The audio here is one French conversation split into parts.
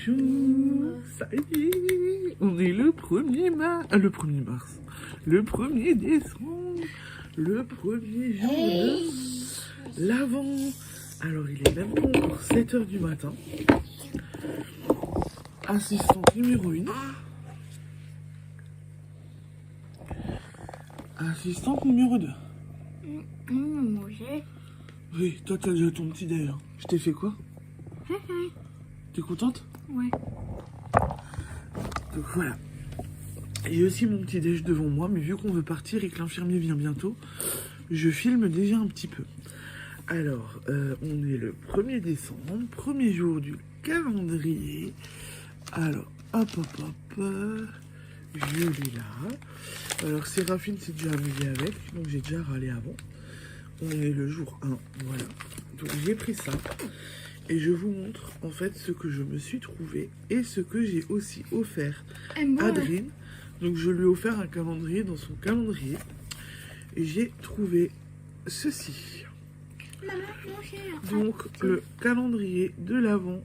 Bonjour, ça y est, on est le 1er mars, le 1er mars, le 1er décembre, le premier jour de l'Avent. Alors il est même pas encore 7 h du matin. Assistante numéro 1. Assistante numéro 2. Manger. Oui, toi t'as déjà ton petit déj. Je t'ai fait quoi? T'es contente? Ouais. Donc voilà. J'ai aussi mon petit déj devant moi, mais vu qu'on veut partir et que l'infirmier vient bientôt, je filme déjà un petit peu. Alors, on est le 1er décembre, premier jour du calendrier. Alors, hop, je l'ai là. Alors, Séraphine s'est déjà amusée avec, donc j'ai déjà râlé avant. On est le jour 1, voilà. Donc j'ai pris ça. Et je vous montre en fait ce que je me suis trouvé et ce que j'ai aussi offert à Adrien. Donc je lui ai offert un calendrier dans son calendrier. Et j'ai trouvé ceci. Donc le calendrier de l'Avent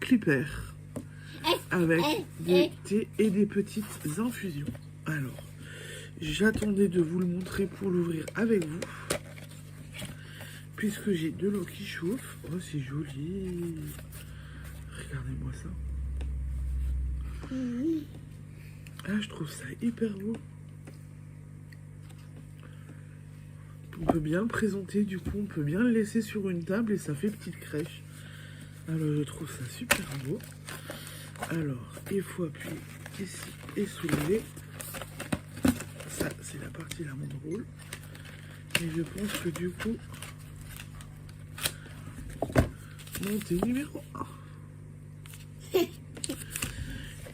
Clipper. Avec des thés et des petites infusions. Alors, j'attendais de vous le montrer pour l'ouvrir avec vous. Puisque j'ai de l'eau qui chauffe. Oh, c'est joli. Regardez-moi ça. Ah, je trouve ça hyper beau. On peut bien le présenter, du coup, on peut bien le laisser sur une table et ça fait petite crèche. Alors, je trouve ça super beau. Alors, il faut appuyer ici et soulever. Ça, c'est la partie la moins drôle. Et je pense que du coup, mon thé numéro 1.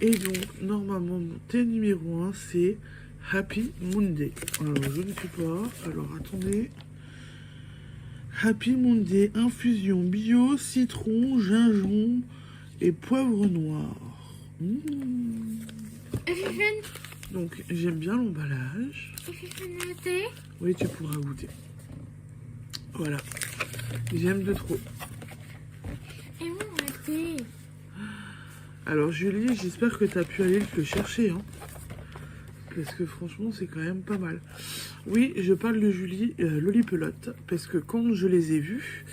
Et donc, normalement, mon thé numéro 1, c'est Happy Monday. Alors, je ne sais pas. Alors, attendez. Happy Monday, infusion bio, citron, gingembre et poivre noir. Donc, j'aime bien l'emballage. Oui, tu pourras goûter. Voilà. J'aime de trop. Et où on était? Alors, Julie, j'espère que tu as pu aller le chercher. Hein, parce que franchement, c'est quand même pas mal. Oui, je parle de Julie Lolipelote. Parce que quand je les ai vus,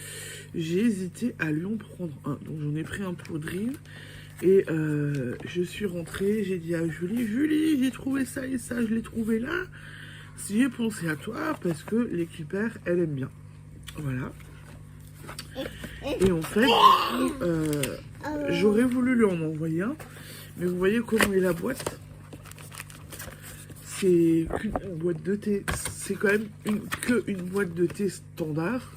j'ai hésité à lui en prendre un. Donc, j'en ai pris un pour Dream. Et je suis rentrée, j'ai dit à Julie, Julie, j'ai trouvé ça et ça, je l'ai trouvé là. J'ai pensé à toi parce que les clippers, elle aime bien. Voilà. Et en fait, j'aurais voulu lui en envoyer un. Mais vous voyez comment est la boîte. C'est qu'une boîte de thé. C'est quand même une boîte de thé standard.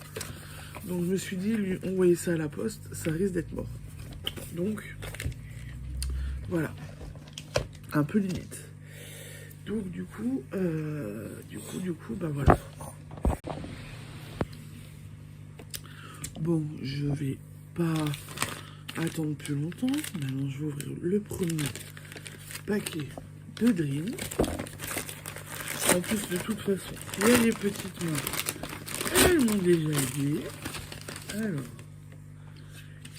Donc je me suis dit, lui envoyer ça à la poste, ça risque d'être mort. Donc, voilà. Un peu limite. Donc, du coup, bah voilà. Bon, je vais pas attendre plus longtemps. Maintenant, je vais ouvrir le premier paquet de Dream. En plus, de toute façon, il y a les petites mains. Elles m'ont déjà aidé. Alors,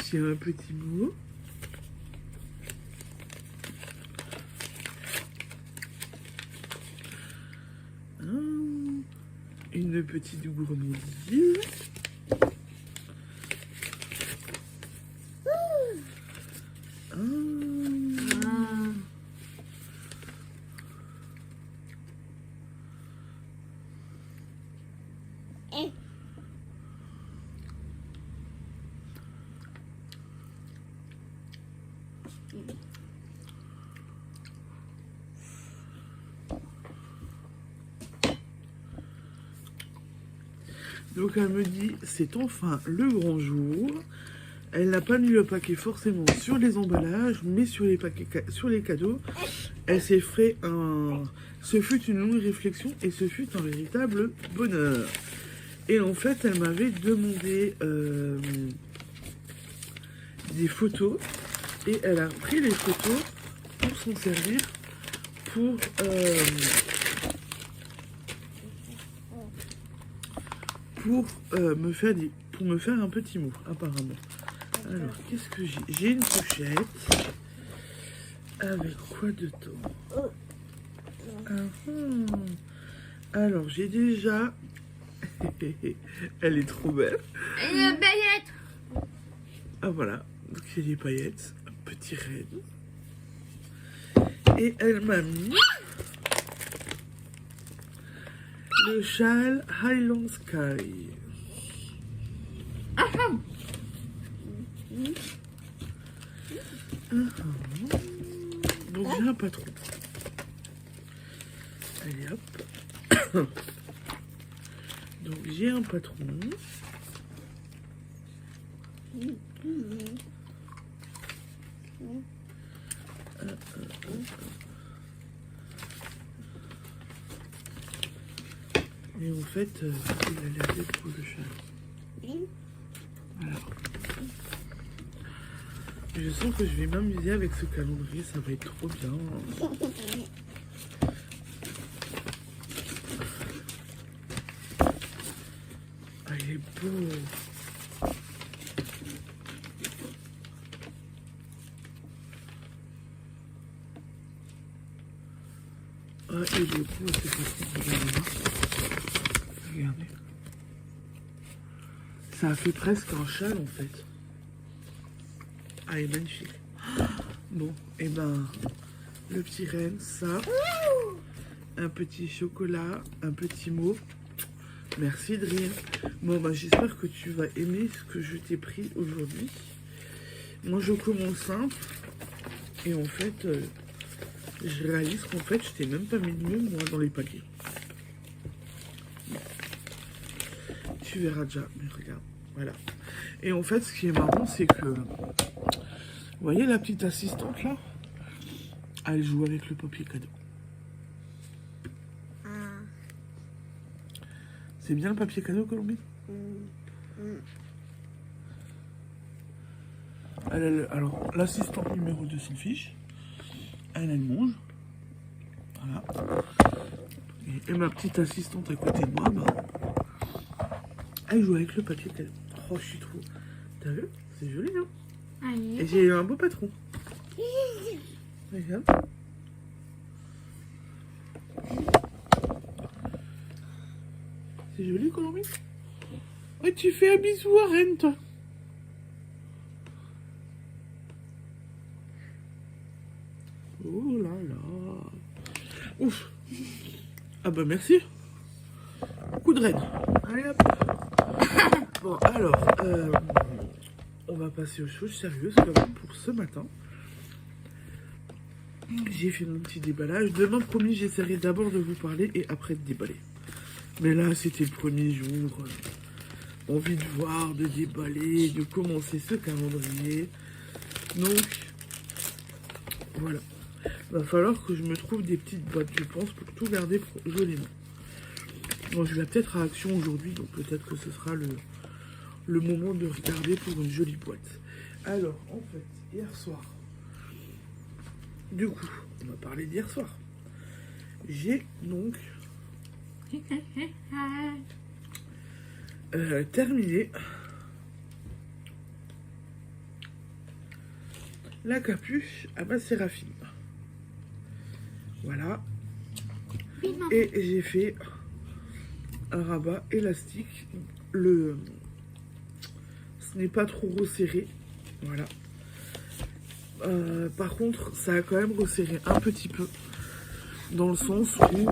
c'est un petit mot. Une petite gourmandise. Donc elle me dit, c'est enfin le grand jour. Elle n'a pas mis le paquet forcément sur les emballages, mais sur les paquets, sur les cadeaux. Elle s'est fait un... Ce fut une longue réflexion et ce fut un véritable bonheur. Et en fait, elle m'avait demandé des photos. Et elle a pris les photos pour s'en servir pour... me faire un petit mot apparemment. Alors, qu'est-ce que j'ai? J'ai une pochette. Avec quoi dedans? Alors, j'ai déjà... Elle est trop belle. Une baguette. Ah voilà, donc il y a des paillettes. Un petit renne. Et elle m'a mis... le châle Highland Sky. Donc j'ai un patron. Allez hop. Donc j'ai un patron. Et en fait, il a l'air d'être pour le chat. Voilà. Je sens que je vais m'amuser avec ce calendrier, ça va être trop bien. Ah, il est beau. Ah, il est beau, c'est pas regardez. Ça a fait presque un châle en fait. Ah, il est magnifique. Bon, et ben, le petit renne, ça. Un petit chocolat, un petit mot. Merci de rire. Bon, bah, j'espère que tu vas aimer ce que je t'ai pris aujourd'hui. Moi, je commence simple. Et en fait, je réalise qu'en fait, je t'ai même pas mis de mots, moi, dans les paquets. Bon. Tu verras déjà. Mais regarde, voilà. Et en fait, ce qui est marrant, c'est que... Vous voyez la petite assistante, là? Elle joue avec le papier cadeau. C'est bien le papier cadeau, Colombie? Alors, l'assistante numéro 2, c'est une fiche. Elle mange. Voilà. Et ma petite assistante à côté de moi, bah, elle joue avec le papier cadeau. Oh, je suis trop... T'as vu? C'est joli, hein? Et j'ai eu un beau patron. Regarde. C'est joli, Colombie. Ouais, tu fais un bisou à Reine, toi. Oh là là. Ouf. Ah bah merci. Coup de Reine. Allez hop. Bon, alors, on va passer aux choses sérieuses quand même pour ce matin. J'ai fait mon petit déballage. Demain, promis, j'essaierai d'abord de vous parler et après de déballer. Mais là, c'était le premier jour. Envie de voir, de déballer, de commencer ce calendrier. Donc, voilà. Va falloir que je me trouve des petites boîtes, je pense, pour tout garder joliment. Bon, je vais peut-être à Action aujourd'hui, donc peut-être que ce sera le moment de regarder pour une jolie boîte. Alors, en fait, hier soir, du coup, on va parler d'hier soir. J'ai donc terminé la capuche à ma Séraphine. Voilà. Et j'ai fait un rabat élastique. Ce n'est pas trop resserré. Voilà. Par contre, ça a quand même resserré un petit peu. Dans le sens où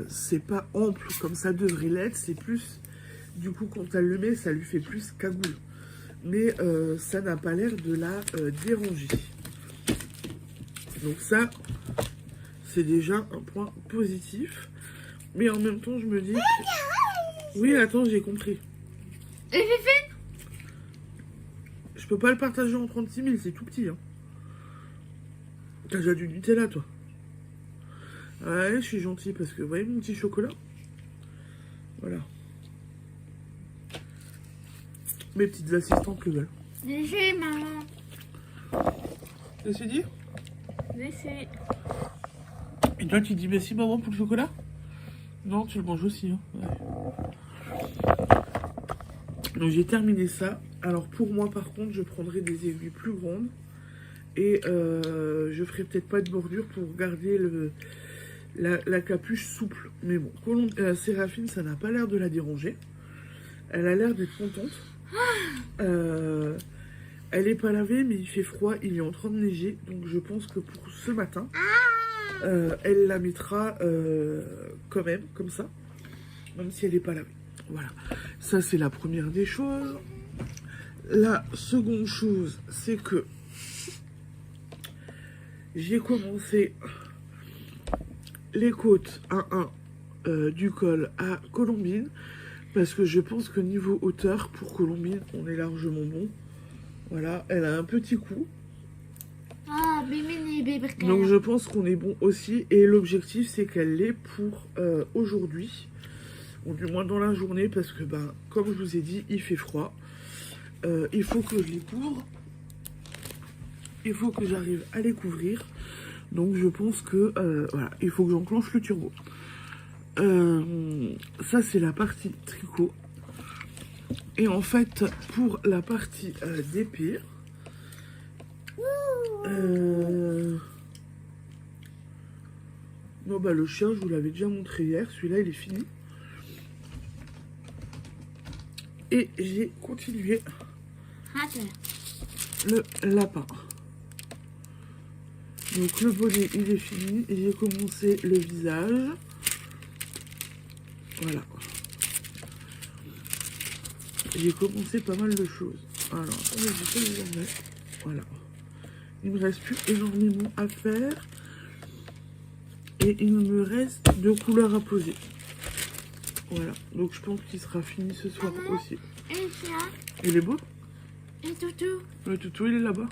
c'est pas ample comme ça devrait l'être. C'est plus... Du coup, quand elle le met, ça lui fait plus cagoule. Mais ça n'a pas l'air de la déranger. Donc ça, c'est déjà un point positif. Mais en même temps, je me dis... Oui, attends, j'ai compris. Et j'ai fait... Je peux pas le partager en 36 000, c'est tout petit. Hein. T'as déjà du Nutella, toi? Ouais, je suis gentille parce que, vous voyez mon petit chocolat? Voilà. Mes petites assistantes le veulent. Léger, maman. T'as dit? Léger. Et toi, tu dis merci, maman, pour le chocolat? Non, tu le manges aussi. Hein. Ouais. Donc, j'ai terminé ça. Alors pour moi par contre je prendrai des aiguilles plus grandes. Et je ferai peut-être pas de bordure pour garder la capuche souple. Mais bon, Séraphine, ça n'a pas l'air de la déranger. Elle a l'air d'être contente. Elle est pas lavée, mais il fait froid, il est en train de neiger. Donc je pense que pour ce matin, elle la mettra quand même, comme ça. Même si elle n'est pas lavée. Voilà. Ça, c'est la première des choses. La seconde chose, c'est que j'ai commencé les côtes 1-1 du col à Colombine. Parce que je pense que niveau hauteur, pour Colombine, on est largement bon. Voilà, elle a un petit coup. Ah, bébé. Donc je pense qu'on est bon aussi. Et l'objectif, c'est qu'elle l'ait pour aujourd'hui. Ou du moins dans la journée. Parce que, ben, comme je vous ai dit, il fait froid. Il faut que je les couvre. Il faut que j'arrive à les couvrir. Donc je pense que, voilà, il faut que j'enclenche le turbo. Ça c'est la partie tricot. Et en fait pour la partie d'épée, non bah le chien je vous l'avais déjà montré hier, celui-là il est fini. Et j'ai continué le lapin. Donc le bonnet il est fini et j'ai commencé le visage. Voilà. J'ai commencé pas mal de choses. Alors, attendez, je vais les enlever. Voilà. Il me reste plus énormément à faire. Et il me reste 2 couleurs à poser. Voilà. Donc je pense qu'il sera fini ce soir aussi. Et ça. Il est beau? Et toutou. Le toutou, il est là-bas.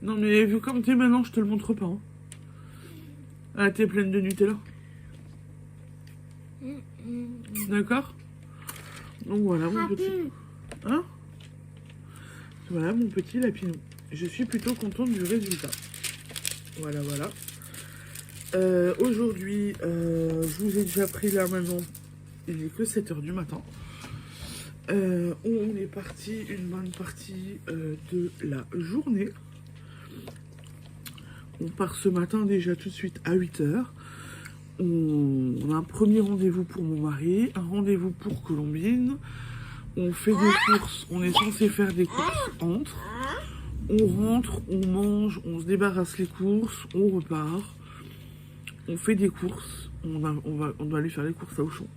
Non, mais vu comme t'es maintenant, je te le montre pas. Hein. Ah, t'es pleine de Nutella. D'accord? Donc voilà mon petit. Hein? Voilà mon petit lapinou. Je suis plutôt contente du résultat. Voilà, voilà. Aujourd'hui, je vous ai déjà pris là maintenant. Il n'est que 7h du matin. On est parti une bonne partie de la journée. On part ce matin déjà tout de suite à 8h. On a un premier rendez-vous pour mon mari, un rendez-vous pour Colombine. On fait des courses, on est censé faire des courses entre. On rentre, on mange, on se débarrasse les courses, on repart. On fait des courses, on doit aller faire les courses à Auchan.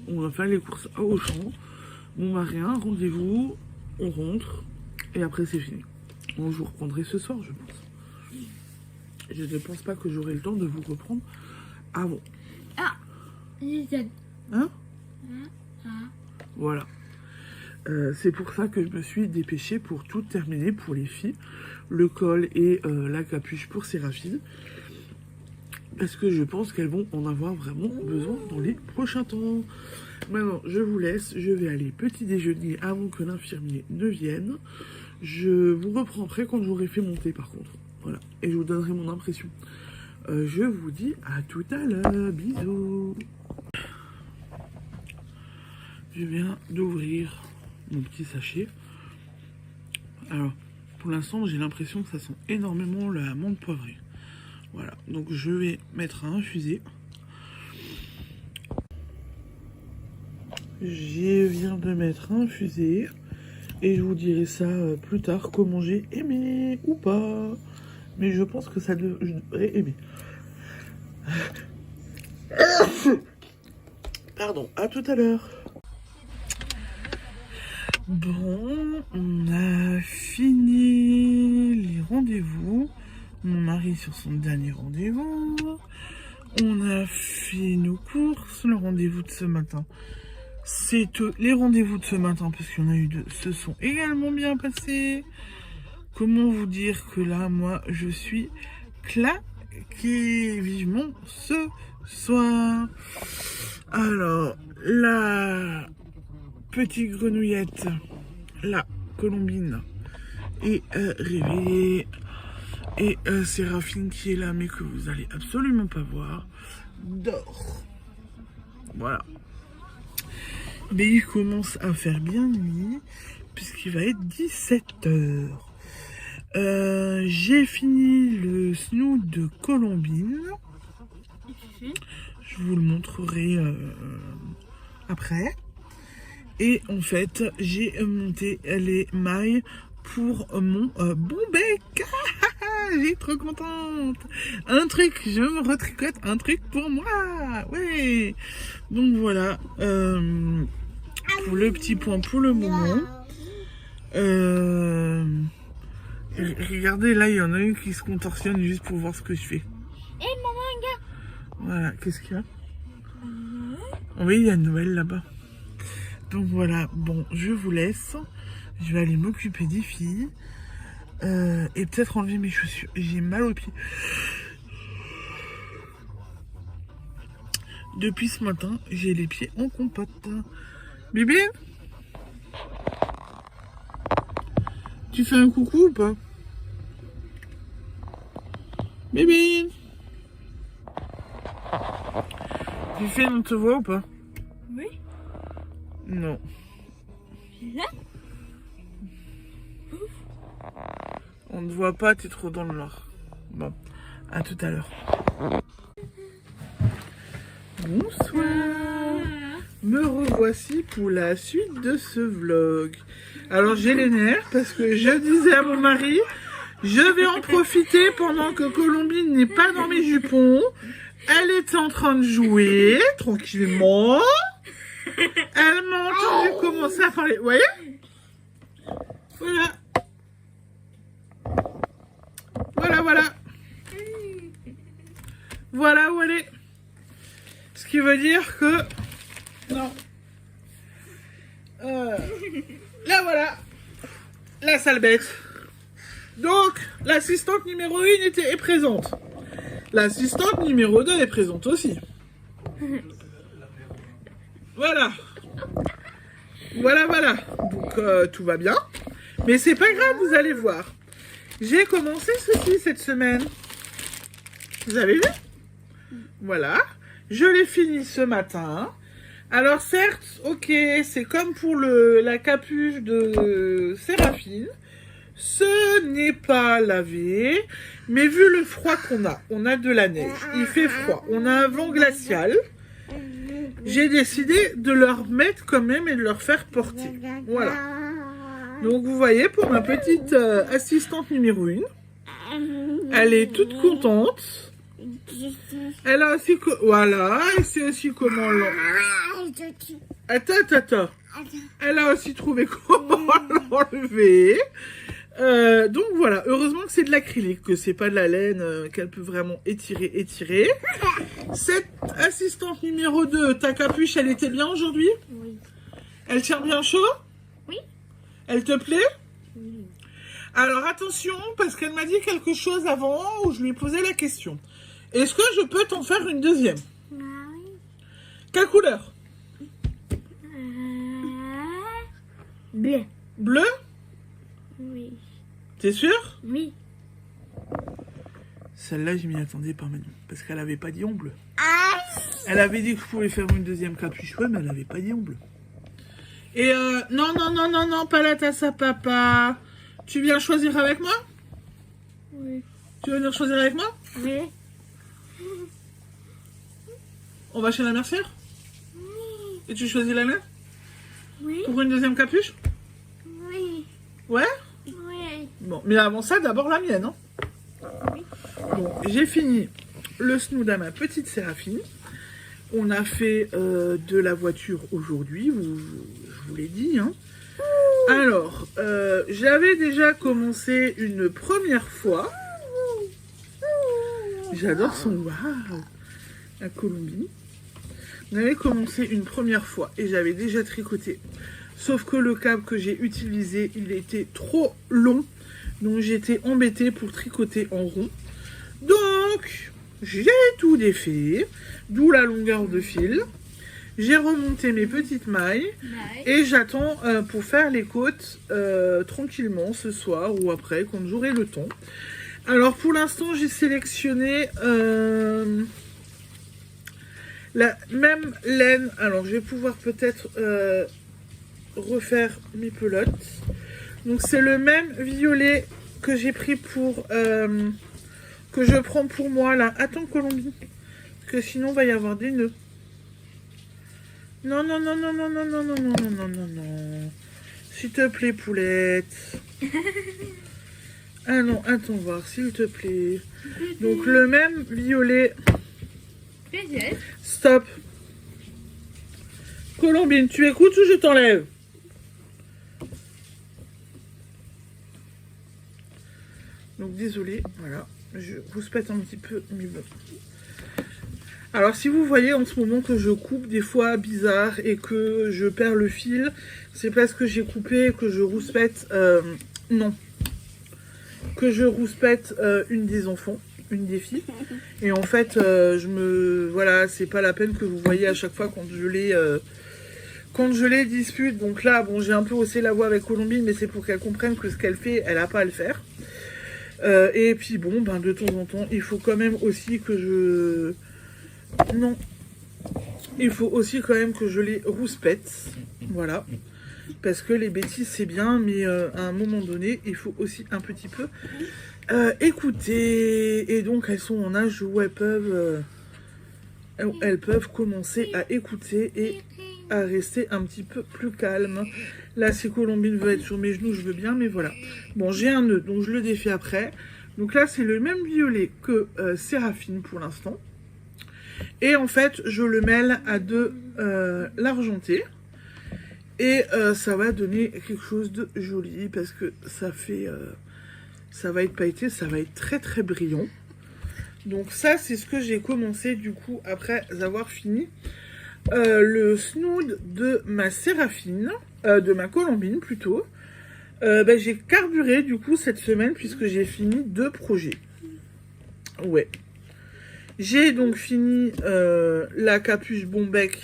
On va faire les courses à Auchan. Mon mari a un rendez-vous, on rentre et après c'est fini. Bon, je vous reprendrai ce soir, je pense. Je ne pense pas que j'aurai le temps de vous reprendre avant. Ah, Hein? Voilà. C'est pour ça que je me suis dépêchée pour tout terminer pour les filles. Le col et la capuche pour Séraphine. Parce que je pense qu'elles vont en avoir vraiment besoin dans les prochains temps. Maintenant, je vous laisse. Je vais aller petit déjeuner avant que l'infirmier ne vienne. Je vous reprendrai quand j'aurai fait monter par contre. Voilà. Et je vous donnerai mon impression. Je vous dis à tout à l'heure. Bisous. Je viens d'ouvrir mon petit sachet. Alors, pour l'instant, j'ai l'impression que ça sent énormément la menthe poivrée. Voilà. Donc, je vais mettre à infuser. Je viens de mettre à infuser. Et je vous dirai ça plus tard, comment j'ai aimé ou pas. Mais je pense que je devrais aimer. Pardon, à tout à l'heure. Bon, on a fini les rendez-vous. Mon mari sur son dernier rendez-vous. On a fait nos courses. Le rendez-vous de ce matin. C'est les rendez-vous de ce matin, parce qu'il y en a eu 2, se sont également bien passés. Comment vous dire que là, moi, je suis claquée vivement ce soir. Alors, la petite grenouillette, la Colombine, est réveillée. Et Séraphine qui est là, mais que vous allez absolument pas voir, dort. Voilà. Mais il commence à faire bien nuit, puisqu'il va être 17h. J'ai fini le snood de Colombine. Je vous le montrerai après. Et en fait, j'ai monté les mailles pour mon bon bec. J'ai trop contente. Un truc, je me retricote un truc pour moi. Ouais. Donc voilà. Pour le petit point pour le moment. Regardez, là, il y en a une qui se contorsionne juste pour voir ce que je fais. Et maman, regarde. Voilà, qu'est-ce qu'il y a? Oui, il y a Noël là-bas. Donc voilà, bon, je vous laisse. Je vais aller m'occuper des filles. Et peut-être enlever mes chaussures. J'ai mal aux pieds. Depuis ce matin, j'ai les pieds en compote. Bébé? Tu fais un coucou ou pas? Bébé? Tu fais on te voit ou pas? Oui. Non. Là. On ne voit pas, t'es trop dans le noir. Bon, à tout à l'heure. Bonsoir. Me revoici pour la suite de ce vlog. Alors j'ai les nerfs parce que je disais à mon mari, je vais en profiter pendant que Colombine n'est pas dans mes jupons. Elle était en train de jouer tranquillement. Elle m'a entendu commencer à parler. Vous voyez? Voilà. Voilà. Voilà où elle est. Ce qui veut dire que... Non. Là, voilà. La sale bête. Donc, l'assistante numéro 1 est présente. L'assistante numéro 2 est présente aussi. Voilà. Voilà. Donc, tout va bien. Mais c'est pas grave, vous allez voir. J'ai commencé ceci cette semaine. Vous avez vu? Voilà. Je l'ai fini ce matin. Alors certes, ok, c'est comme pour la capuche de Séraphine. Ce n'est pas lavé. Mais vu le froid qu'on a, on a de la neige, il fait froid, on a un vent glacial. J'ai décidé de leur mettre quand même et de leur faire porter. Voilà. Donc vous voyez, pour ma petite assistante numéro 1, elle est toute contente. Elle a aussi... Voilà, elle sait aussi comment... Attends. Elle a aussi trouvé comment l'enlever. Donc voilà, heureusement que c'est de l'acrylique, que c'est pas de la laine, qu'elle peut vraiment étirer. Cette assistante numéro 2, ta capuche, elle était bien aujourd'hui? Oui. Elle tient bien chaud? Oui. Elle te plaît? Oui. Alors attention, parce qu'elle m'a dit quelque chose avant où je lui ai posé la question. Est-ce que je peux t'en faire une deuxième? Oui. Quelle couleur? Bleu. Bleu? Oui. T'es sûr? Oui. Celle-là, je m'y attendais pas maintenant, parce qu'elle avait pas dit en bleu. Elle avait dit que je pouvais faire une deuxième capuche, ouais, mais elle avait pas dit en bleu. Et non, pas la tasse à papa. Tu viens choisir avec moi? Oui. Tu veux venir choisir avec moi? Oui. On va chez la mercière? Oui. Et tu choisis la mienne? Oui. Pour une deuxième capuche? Oui. Ouais? Oui. Bon, mais avant ça, d'abord la mienne, hein? Oui. Bon, j'ai fini le snood à ma petite Séraphine. On a fait de la voiture aujourd'hui, je vous l'ai dit, hein. Alors, j'avais déjà commencé une première fois. J'adore son waouh, la Colombie. On avait commencé une première fois et j'avais déjà tricoté. Sauf que le câble que j'ai utilisé, il était trop long. Donc j'étais embêtée pour tricoter en rond. Donc, j'ai tout défait. D'où la longueur de fil. J'ai remonté mes petites mailles. Et j'attends pour faire les côtes tranquillement ce soir ou après, quand j'aurai le temps. Alors pour l'instant, j'ai sélectionné la même laine. Alors je vais pouvoir peut-être refaire mes pelotes. Donc c'est le même violet que j'ai pris pour que je prends pour moi là. Attends Colombie, parce que sinon il va y avoir des nœuds. Non non non non non non non non non non non non non. S'il te plaît poulette. Ah non, attends voir s'il te plaît. Donc le même violet. Stop. Colombine, tu écoutes ou je t'enlève? Donc désolé, voilà, je rouspète un petit peu mes bons. Alors si vous voyez en ce moment que je coupe des fois bizarre et que je perds le fil, c'est parce que j'ai coupé et que je rouspète, non, que je rouspète une des enfants, une des filles. Et en fait, voilà, c'est pas la peine que vous voyez à chaque fois quand je les dispute. Donc là, bon, j'ai un peu haussé la voix avec Colombine, mais c'est pour qu'elle comprenne que ce qu'elle fait, elle n'a pas à le faire. Et puis bon, ben de temps en temps, il faut quand même aussi que je... Non. Il faut aussi quand même que je les rouspète. Voilà. Parce que les bêtises, c'est bien, mais à un moment donné, il faut aussi un petit peu écouter. Et donc, elles sont en âge où elles peuvent commencer à écouter et à rester un petit peu plus calme. Là, si Colombine veut être sur mes genoux, je veux bien, mais voilà. Bon, j'ai un nœud, donc je le défais après. Donc là, c'est le même violet que Séraphine pour l'instant. Et en fait, je le mêle à de l'argenté. Et ça va donner quelque chose de joli parce que ça fait... ça va être pailleté, ça va être très très brillant. Donc ça, c'est ce que j'ai commencé du coup après avoir fini le snood de ma Séraphine, de ma Colombine plutôt. J'ai carburé du coup cette semaine puisque j'ai fini 2 projets. Ouais. J'ai donc fini la capuche Bombec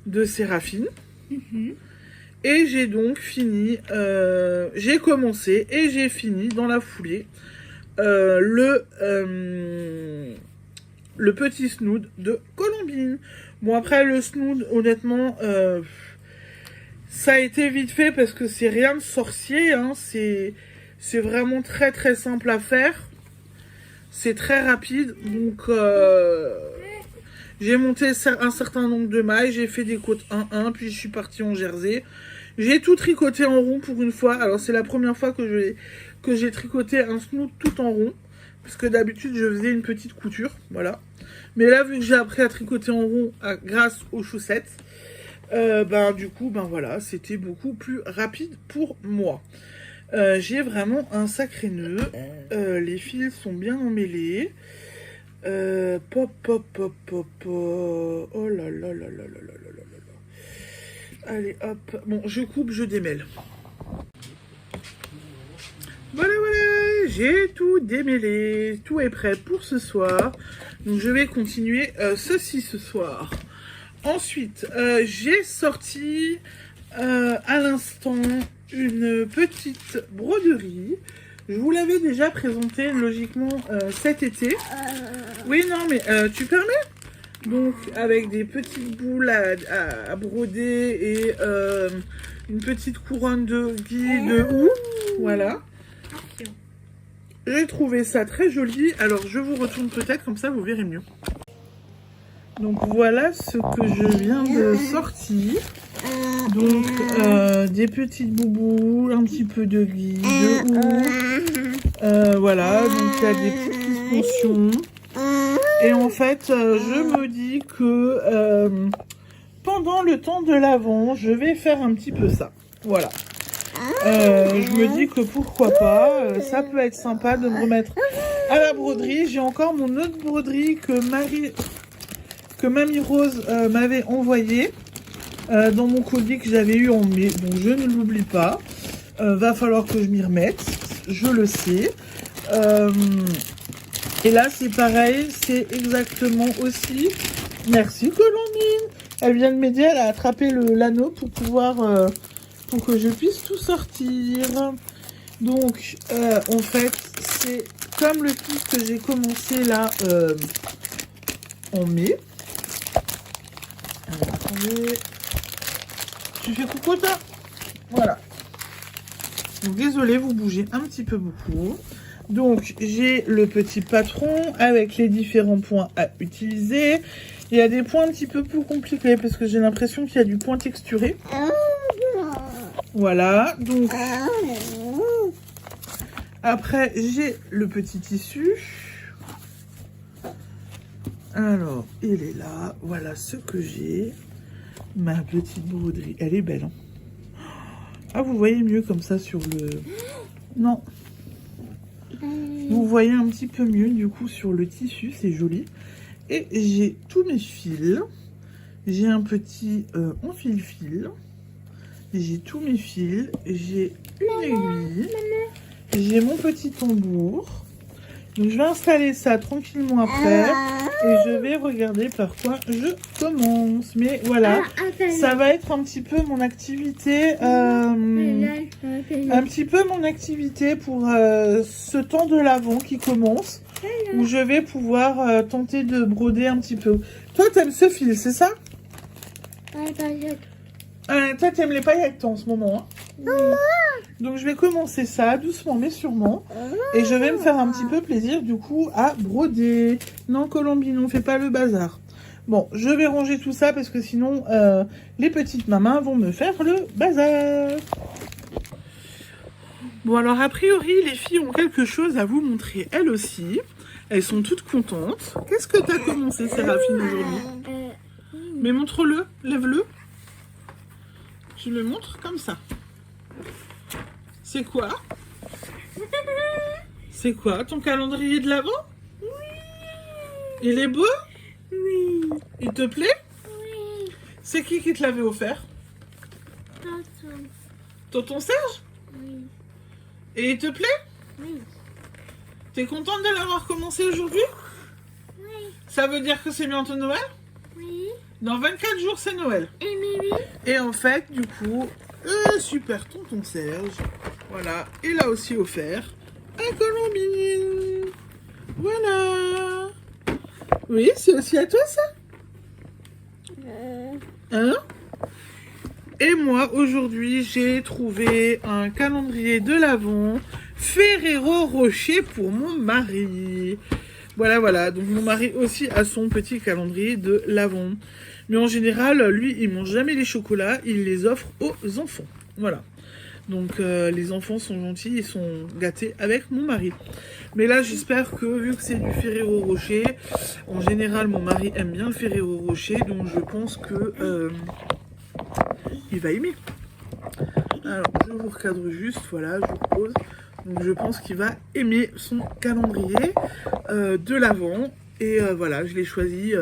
de Séraphine. Et j'ai donc fini, j'ai commencé et j'ai fini dans la foulée le petit snood de Colombine. Bon après le snood, honnêtement, ça a été vite fait parce que c'est rien de sorcier, hein, c'est vraiment très très simple à faire. C'est très rapide, donc j'ai monté un certain nombre de mailles, j'ai fait des côtes 1-1, puis je suis partie en jersey. J'ai tout tricoté en rond pour une fois. Alors c'est la première fois que j'ai tricoté un snood tout en rond. Parce que d'habitude je faisais une petite couture, voilà. Mais là vu que j'ai appris à tricoter en rond grâce aux chaussettes, du coup voilà, c'était beaucoup plus rapide pour moi. J'ai vraiment un sacré nœud. Les fils sont bien emmêlés. Pop, pop, pop, pop, pop. Oh là là là là là là là là là. Allez, hop. Bon, je coupe, je démêle. Voilà, voilà. J'ai tout démêlé. Tout est prêt pour ce soir. Donc, je vais continuer ceci ce soir. Ensuite, j'ai sorti à l'instant une petite broderie. Je vous l'avais déjà présenté logiquement cet été. Oui, non, mais tu permets? Donc, avec des petites boules à broder et une petite couronne de gui de houx. Voilà. J'ai trouvé ça très joli. Alors, je vous retourne peut-être, comme ça vous verrez mieux. Donc, voilà ce que je viens de sortir. Donc, des petites boubous, un petit peu de gui, de houx. Voilà, donc il y a des petites suspensions. Et en fait, je me dis que pendant le temps de l'Avent, je vais faire un petit peu ça. Voilà. Je me dis que pourquoi pas, ça peut être sympa de me remettre à la broderie. J'ai encore mon autre broderie que Mamie Rose m'avait envoyé dans mon colis que j'avais eu en mai. Donc je ne l'oublie pas. Va falloir que je m'y remette. Je le sais. Et là, c'est pareil. C'est exactement aussi... Merci Colombine. Elle vient de m'aider. Elle a attrapé l'anneau pour pouvoir... pour que je puisse tout sortir. Donc, en fait, c'est comme le kit que j'ai commencé là en mai. Attendez. Tu fais coucou toi? Voilà. Donc désolé, vous bougez un petit peu beaucoup. Donc j'ai le petit patron avec les différents points à utiliser. Il y a des points un petit peu plus compliqués parce que j'ai l'impression qu'il y a du point texturé. Voilà, donc après j'ai le petit tissu. Alors, il est là. Voilà ce que j'ai. Ma petite broderie. Elle est belle. Hein. Ah, vous voyez mieux comme ça sur le... Non. Vous voyez un petit peu mieux du coup sur le tissu. C'est joli. Et j'ai tous mes fils. J'ai un petit enfile-fil. J'ai tous mes fils. J'ai une aiguille. J'ai mon petit tambour. Donc je vais installer ça tranquillement après. Et je vais regarder par quoi je commence. Mais voilà, ça va être un petit peu mon activité. Un petit peu mon activité pour ce temps de l'Avent qui commence. Où je vais pouvoir tenter de broder un petit peu. Toi, t'aimes ce fil, c'est ça? Toi, t'aimes les paillettes en ce moment. Hein? Donc je vais commencer ça doucement mais sûrement. Et je vais me faire un petit peu plaisir du coup à broder. Non Colombine, on fait pas le bazar. Bon, je vais ranger tout ça parce que sinon les petites mamans vont me faire le bazar. Bon alors a priori les filles ont quelque chose à vous montrer elles aussi. Elles sont toutes contentes. Qu'est-ce que tu as commencé Séraphine aujourd'hui? Mais montre-le, lève-le. Tu le montres comme ça. C'est quoi? C'est quoi? Ton calendrier de l'Avent? Oui. Il est beau? Oui. Il te plaît? Oui. C'est qui te l'avait offert? Tonton Serge? Oui. Et il te plaît? Oui. T'es contente de l'avoir commencé aujourd'hui? Oui. Ça veut dire que c'est bientôt Noël? Oui. Dans 24 jours, c'est Noël. Et Mimi? Et en fait, du coup, super tonton Serge, voilà, il a aussi offert un Colombine. Voilà. Oui, c'est aussi à toi ça? Hein? Et moi, aujourd'hui, j'ai trouvé un calendrier de l'Avent Ferrero Rocher pour mon mari. Voilà, voilà. Donc, mon mari aussi a son petit calendrier de l'Avent. Mais en général, lui, il mange jamais les chocolats. Il les offre aux enfants. Voilà. Donc, les enfants sont gentils. Ils sont gâtés avec mon mari. Mais là, j'espère que, vu que c'est du Ferrero Rocher, en général, mon mari aime bien le Ferrero Rocher. Donc, je pense que il va aimer. Alors, je vous recadre juste. Voilà, je vous pose. Donc, je pense qu'il va aimer son calendrier de l'Avent. Et voilà, je l'ai choisi.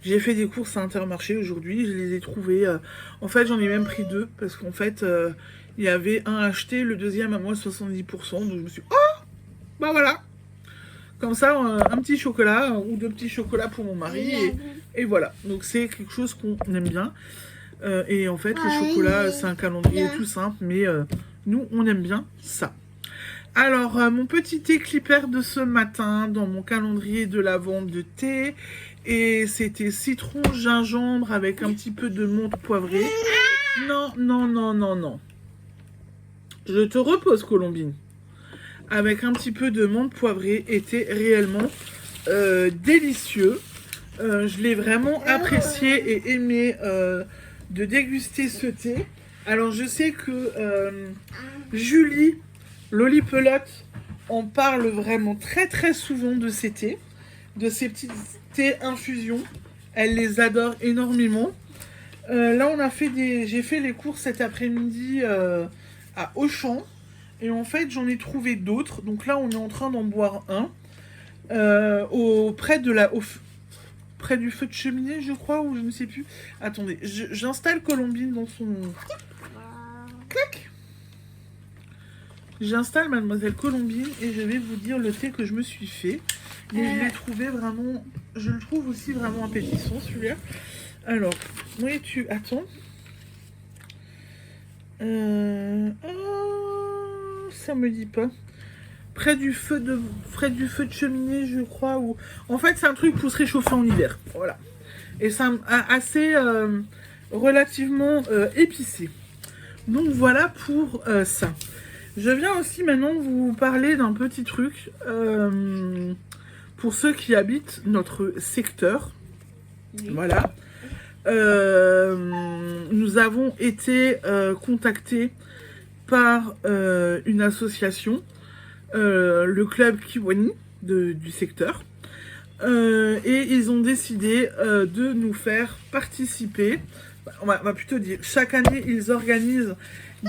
J'ai fait des courses à Intermarché aujourd'hui. Je les ai trouvés. En fait, j'en ai même pris deux. Parce qu'en fait, il y avait un acheté, le deuxième à moins 70%. Donc, je me suis dit, oh, bah voilà. Comme ça, un petit chocolat ou deux petits chocolats pour mon mari. Et voilà. Donc, c'est quelque chose qu'on aime bien. Et en fait, le chocolat, c'est un calendrier tout simple. Mais nous, on aime bien ça. Alors, mon petit thé clipper de ce matin dans mon calendrier de l'Avent de thé. Et c'était citron, gingembre avec un petit peu de menthe poivrée. Non, non, non, non, non. Je te repose, Colombine. Avec un petit peu de menthe poivrée était réellement délicieux. Je l'ai vraiment apprécié et aimé de déguster ce thé. Alors, je sais que Julie, Lolipelote, en parle vraiment très très souvent de ces thés, de ces petits thés infusions. Elle les adore énormément. Là, j'ai fait les courses cet après-midi à Auchan. Et en fait, j'en ai trouvé d'autres. Donc là, on est en train d'en boire un. Près du feu de cheminée, je crois, ou je ne sais plus. Attendez, j'installe Colombine dans son... Clac! J'installe Mademoiselle Colombine et je vais vous dire le thé que je me suis fait. Et je l'ai trouvé vraiment... Je le trouve aussi vraiment appétissant, celui-là. Alors, oui, Attends. Ça me dit pas. Près du feu de cheminée, je crois. En fait, c'est un truc pour se réchauffer en hiver. Voilà. Et c'est assez relativement épicé. Donc voilà pour ça. Je viens aussi maintenant vous parler d'un petit truc pour ceux qui habitent notre secteur. Oui. Voilà. Nous avons été contactés par une association, le club Kiwani du secteur. Et ils ont décidé de nous faire participer. On va plutôt dire, chaque année, ils organisent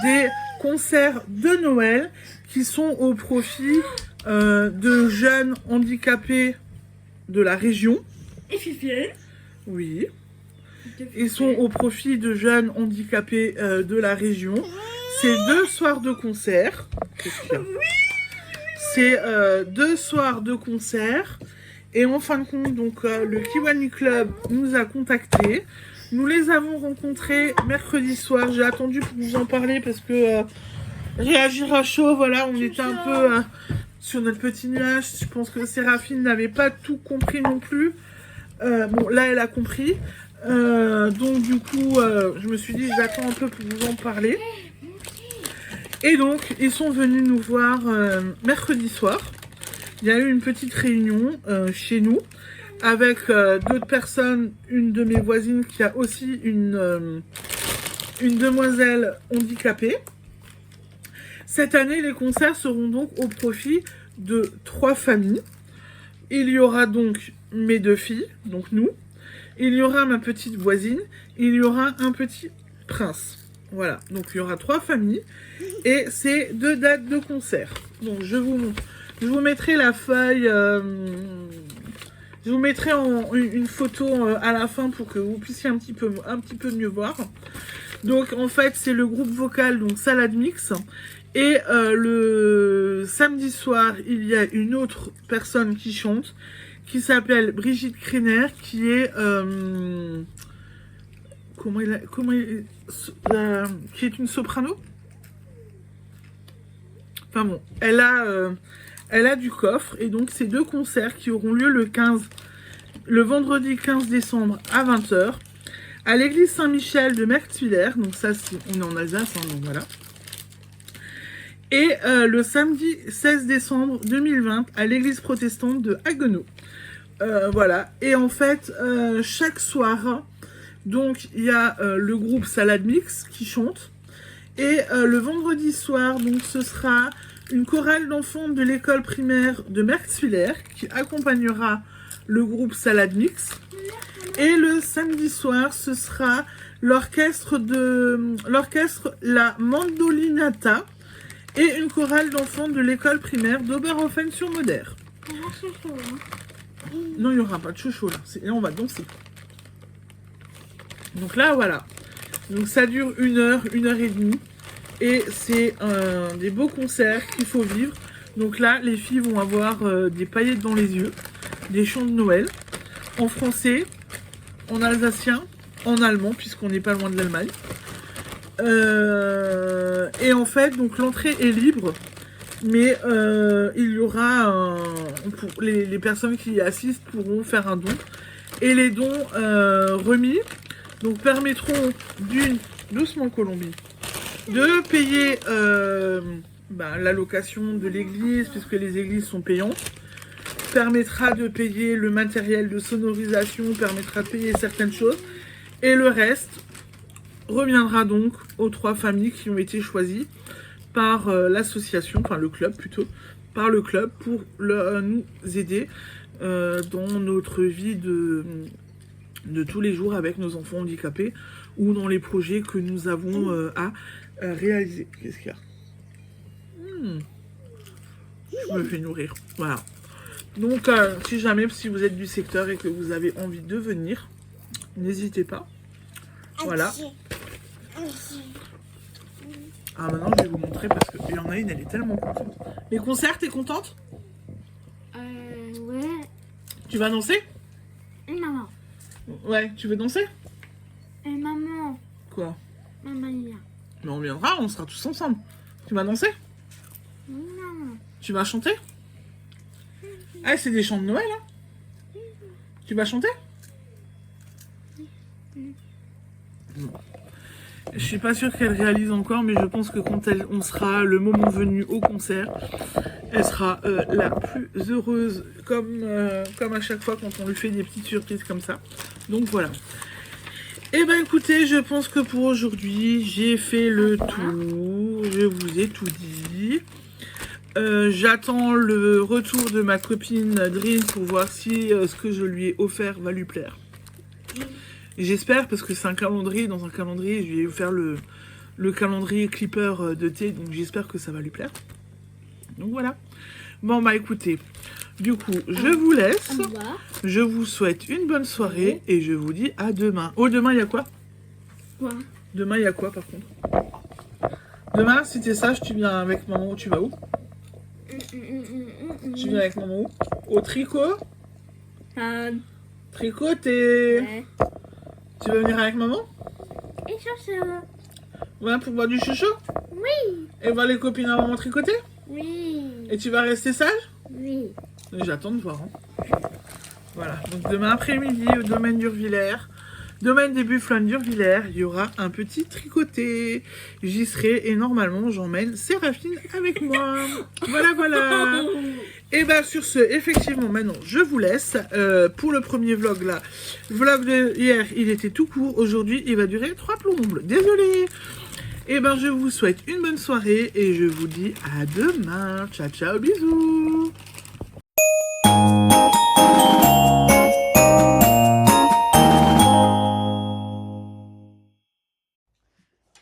des concerts de Noël qui sont au profit de jeunes handicapés de la région. Et Fifi. Oui. Ils sont au profit de jeunes handicapés de la région. C'est 2 soirs de concert. C'est 2 soirs de concert. Et en fin de compte, donc, le Kiwani Club nous a contactés. Nous les avons rencontrés mercredi soir. J'ai attendu pour vous en parler parce que réagir à chaud, voilà, on était un peu sur notre petit nuage. Je pense que Séraphine n'avait pas tout compris non plus. Bon, là, elle a compris. Donc, du coup, je me suis dit, j'attends un peu pour vous en parler. Et donc, ils sont venus nous voir mercredi soir. Il y a eu une petite réunion chez nous avec d'autres personnes, une de mes voisines qui a aussi une demoiselle handicapée. Cette année, les concerts seront donc au profit de 3 familles. Il y aura donc mes 2 filles, donc nous. Il y aura ma petite voisine. Il y aura un petit prince. Voilà, donc il y aura 3 familles. Et c'est 2 dates de concert. Donc je vous mettrai la feuille... je vous mettrai une photo à la fin pour que vous puissiez un petit peu mieux voir. Donc en fait c'est le groupe vocal, donc Salade Mix. Et le samedi soir il y a une autre personne qui chante, qui s'appelle Brigitte Krener, qui est... qui est une soprano. Enfin bon, elle a du coffre. Et donc ces 2 concerts qui auront lieu le vendredi 15 décembre à 20 h à l'église Saint-Michel de Merxwiller. Donc ça, on est en Alsace, hein, donc voilà. Et le samedi 16 décembre 2020 à l'église protestante de Haguenau. Voilà. Et en fait, chaque soir, donc il y a le groupe Salade Mix qui chante. Et le vendredi soir, donc ce sera une chorale d'enfants de l'école primaire de Merxwiller qui accompagnera le groupe Salade Mix. Et le samedi soir, ce sera l'orchestre La Mandolinata et une chorale d'enfants de l'école primaire d'Oberhofen-sur-Moder. Non, il n'y aura pas de chouchou là. Là, on va danser. Donc là, voilà. Donc ça dure 1 heure, 1 heure et demie. Et c'est des beaux concerts qu'il faut vivre. Donc là, les filles vont avoir des paillettes dans les yeux, des chants de Noël, en français, en alsacien, en allemand, puisqu'on n'est pas loin de l'Allemagne. Et en fait, donc l'entrée est libre, mais il y aura pour les personnes qui y assistent pourront faire un don. Et les dons remis donc permettront doucement Colombie, de payer la location de l'église, puisque les églises sont payantes, permettra de payer le matériel de sonorisation, permettra de payer certaines choses, et le reste reviendra donc aux 3 familles qui ont été choisies par l'association, enfin le club plutôt, par le club pour nous aider dans notre vie de tous les jours avec nos enfants handicapés ou dans les projets que nous avons à réaliser. Qu'est-ce qu'il y a? Je me fais nourrir. Voilà. Donc, si jamais, si vous êtes du secteur et que vous avez envie de venir, n'hésitez pas. Voilà. Ah, maintenant, je vais vous montrer parce qu'il y en a une, elle est tellement contente. Les concerts, t'es contente? Ouais. Tu vas danser? Et maman. Ouais, tu veux danser? Et maman. Quoi? Maman, il y a. Mais on viendra, on sera tous ensemble. Tu vas danser? Non. Tu vas chanter? Ah, c'est des chants de Noël, hein? Tu vas chanter? Je suis pas sûre qu'elle réalise encore, mais je pense que quand on sera le moment venu au concert, elle sera la plus heureuse, comme à chaque fois quand on lui fait des petites surprises comme ça. Donc voilà. Et ben écoutez, je pense que pour aujourd'hui, j'ai fait le tour. Je vous ai tout dit. J'attends le retour de ma copine Dream pour voir si ce que je lui ai offert va lui plaire. J'espère, parce que c'est un calendrier, dans un calendrier, je vais lui faire le calendrier clipper de thé, donc j'espère que ça va lui plaire. Donc voilà. Bon bah écoutez, du coup, je vous laisse. Je vous souhaite une bonne soirée et je vous dis à demain. Oh, demain, il y a quoi? Quoi? Demain, il y a quoi par contre? Demain, si t'es sage, tu viens avec maman, tu vas où? Tu viens avec maman où? Au tricot? Tricoter. Ouais. Tu vas venir avec maman? Et chaud. Ouais, pour boire du chouchou? Oui. Et voir les copines à maman tricoter? Oui. Et tu vas rester sage? Oui. J'attends de voir. Hein. Voilà, donc demain après-midi au domaine d'Urvillers, domaine des Bufflons d'Urvillers, il y aura un petit tricoté. J'y serai et normalement j'emmène Séraphine avec moi. Voilà, voilà. Et bien sur ce, effectivement, maintenant je vous laisse. Pour le premier vlog là, vlog de hier, il était tout court. Aujourd'hui, il va durer 3 plombes. Désolée. Et ben je vous souhaite une bonne soirée et je vous dis à demain. Ciao, ciao, bisous.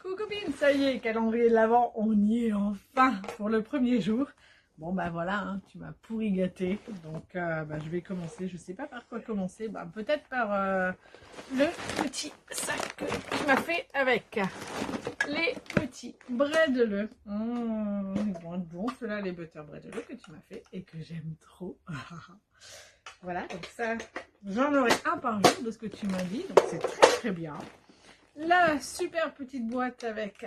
Coucou copine, ça y est, calendrier de l'Avent, on y est enfin pour le premier jour. Bon bah voilà, hein, tu m'as pourri gâté, donc je vais commencer, je sais pas par quoi commencer, peut-être par le petit sac que tu m'as fait avec les petits bretdeleux. Ils vont être bons ceux-là, les butter bretdeleux que tu m'as fait et que j'aime trop. Voilà, donc ça, j'en aurai un par jour de ce que tu m'as dit, donc c'est très très bien. La super petite boîte avec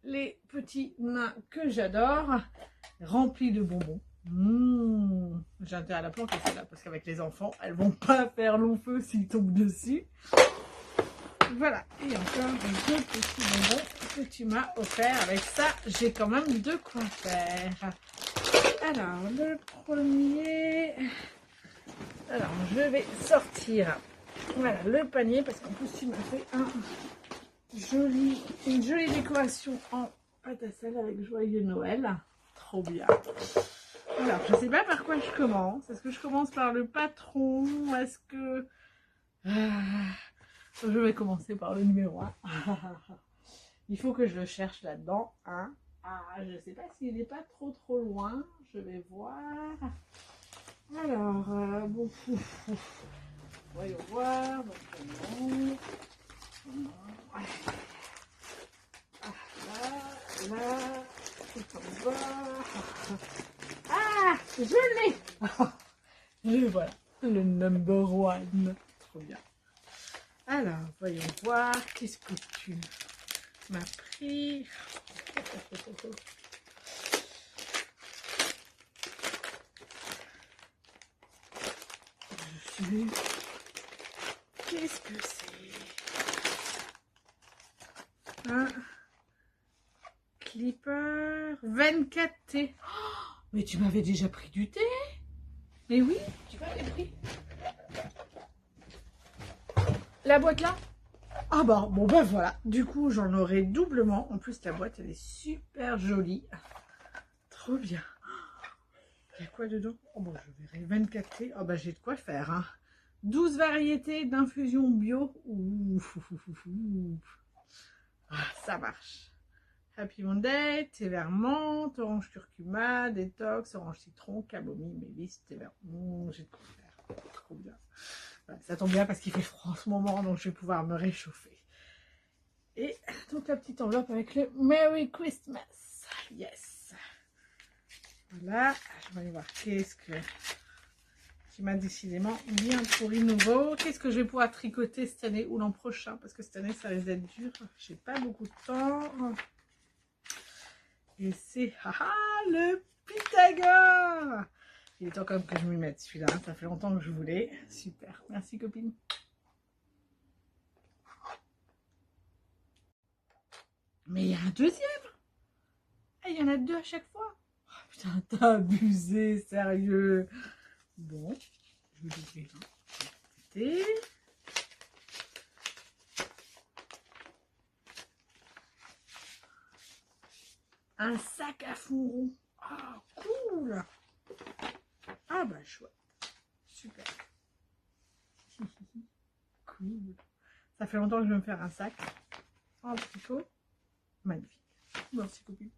les petits nains que j'adore, remplis de bonbons. J'ai intérêt à la planter celle-là parce qu'avec les enfants, elles vont pas faire long feu s'ils tombent dessus. Voilà, et encore deux petits bonbons que tu m'as offert. Avec ça, j'ai quand même de quoi faire. Alors, le premier... Alors, je vais sortir... Voilà, le panier, parce qu'en plus, tu m'as fait une jolie décoration en pâte à sel avec joyeux Noël. Trop bien. Alors, je sais pas par quoi je commence. Est-ce que je commence par le patron? Est-ce que... je vais commencer par le numéro 1. Il faut que je le cherche là-dedans. Hein. Je sais pas s'il n'est pas trop loin. Je vais voir. Alors, bon... Voyons voir, donc là, tout en bas. Je l'ai. Je voilà, le number one. Trop bien. Alors, voyons voir, qu'est-ce que tu m'as pris. Qu'est-ce que c'est? Un clipper 24T. Oh, mais tu m'avais déjà pris du thé? Mais oui, tu m'avais pris. La boîte là? Ah bah, bon bah voilà. Du coup, j'en aurai doublement. En plus, la boîte, elle est super jolie. Trop bien. Il y a quoi dedans? Oh bon, je verrai 24T. Oh bah, j'ai de quoi faire, hein. 12 variétés d'infusion bio. Ça marche. Happy Monday, thé vert menthe, orange curcuma, détox, orange citron, camomille, mélisse, thé vert. J'ai de quoi faire. Trop bien. Voilà, ça tombe bien parce qu'il fait froid en ce moment, donc je vais pouvoir me réchauffer. Et donc la petite enveloppe avec le Merry Christmas. Yes. Voilà. Je vais aller voir qu'est-ce que... qui m'a décidément bien pourri nouveau. Qu'est-ce que je vais pouvoir tricoter cette année ou l'an prochain? Parce que cette année, ça risque d'être dur. J'ai pas beaucoup de temps. Et c'est le Pythagore. Il est temps quand même que je m'y mette celui-là. Ça fait longtemps que je voulais. Super. Merci copine. Mais il y a un deuxième. Ah, il y en a deux à chaque fois. Oh, putain, t'as abusé, sérieux. Bon, je vais l'ouvrir. Hein. Un sac à fond. Ah, cool. Ah bah chouette. Super. Cool. Ça fait longtemps que je veux me faire un sac. Oh, tricot. Magnifique. Merci, copine.